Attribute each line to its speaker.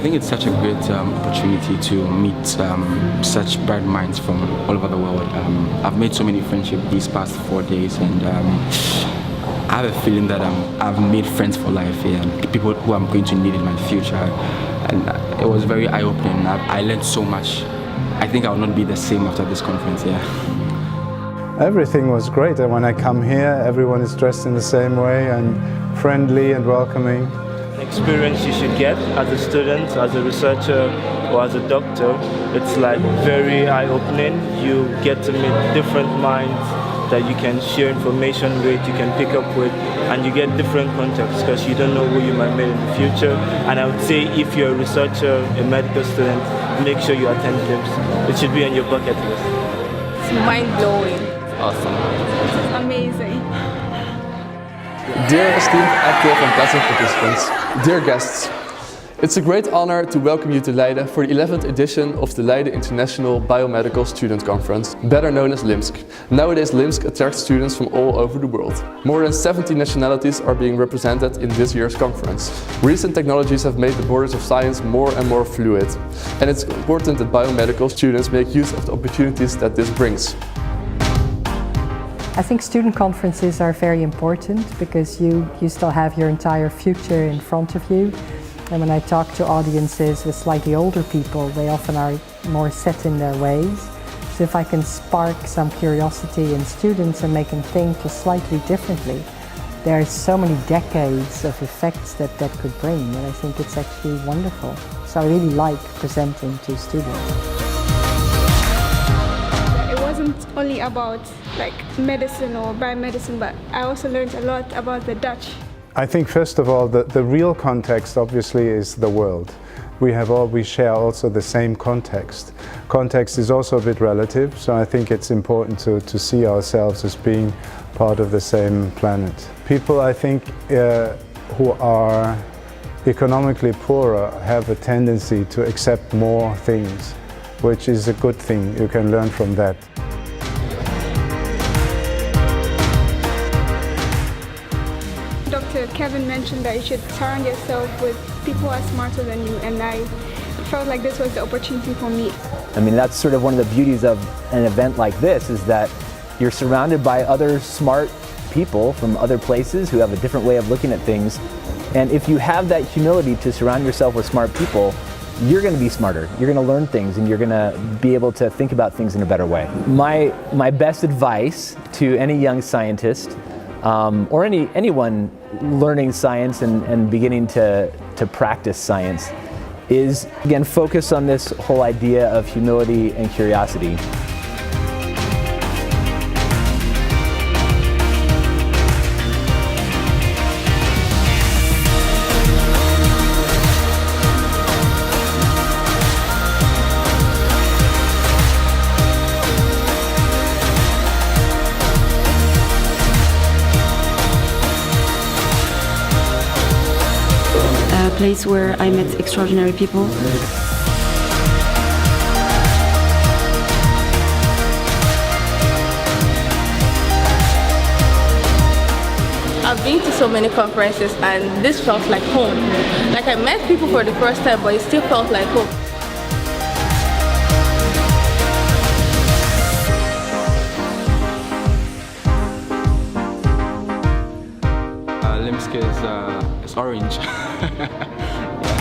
Speaker 1: think it's such a great opportunity to meet such bright minds from all over the world. I've made so many friendships these past 4 days, and I have a feeling that I've made friends for life here, and people who I'm going to need in my future. And it was very eye-opening. I learned so much. I think I will not be the same after this conference.
Speaker 2: Everything was great, and when I come here, everyone is dressed in the same way and friendly and welcoming.
Speaker 3: Experience you should get as a student, as a researcher, or as a doctor. It's like very eye-opening. You get to meet different minds that you can share information with, you can pick up with, and you get different contexts because you don't know who you might meet in the future. And I would say if you're a researcher, a medical student, make sure you attend LIMSC. It should be on your bucket list.
Speaker 4: It's mind-blowing.
Speaker 1: Awesome.
Speaker 4: This is amazing.
Speaker 5: Dear esteemed, active and present participants, dear guests, it's a great honor to welcome you to Leiden for the 11th edition of the Leiden International Biomedical Student Conference, better known as LIMSC. Nowadays LIMSC attracts students from all over the world. More than 70 nationalities are being represented in this year's conference. Recent technologies have made the borders of science more and more fluid, and it's important that biomedical students make use of the opportunities that this brings.
Speaker 6: I think student conferences are very important because you still have your entire future in front of you. And when I talk to audiences with slightly older people, they often are more set in their ways. So if I can spark some curiosity in students and make them think just slightly differently, there are so many decades of effects that could bring, and I think it's actually wonderful. So I really like presenting to students.
Speaker 4: Only about medicine or biomedicine, but I also learned a lot about the Dutch.
Speaker 2: I think first of all the real context obviously is the world. We share also the same context. Context is also a bit relative, so I think it's important to see ourselves as being part of the same planet. People, I think, who are economically poorer have a tendency to accept more things, which is a good thing. You can learn from that.
Speaker 4: Dr. Kevin mentioned that you should surround yourself with people who are smarter than you, and I felt like this was the opportunity for me.
Speaker 7: I mean, that's sort of one of the beauties of an event like this, is that you're surrounded by other smart people from other places who have a different way of looking at things. And if you have that humility to surround yourself with smart people, you're going to be smarter. You're going to learn things, and you're going to be able to think about things in a better way. My best advice to any young scientist or anyone learning science and beginning to practice science is, again, focus on this whole idea of humility and curiosity.
Speaker 8: A place where I met extraordinary people.
Speaker 9: I've been to so many conferences and this felt like home. Like I met people for the first time, but it still felt like home.
Speaker 1: LIMSC is orange. Yeah.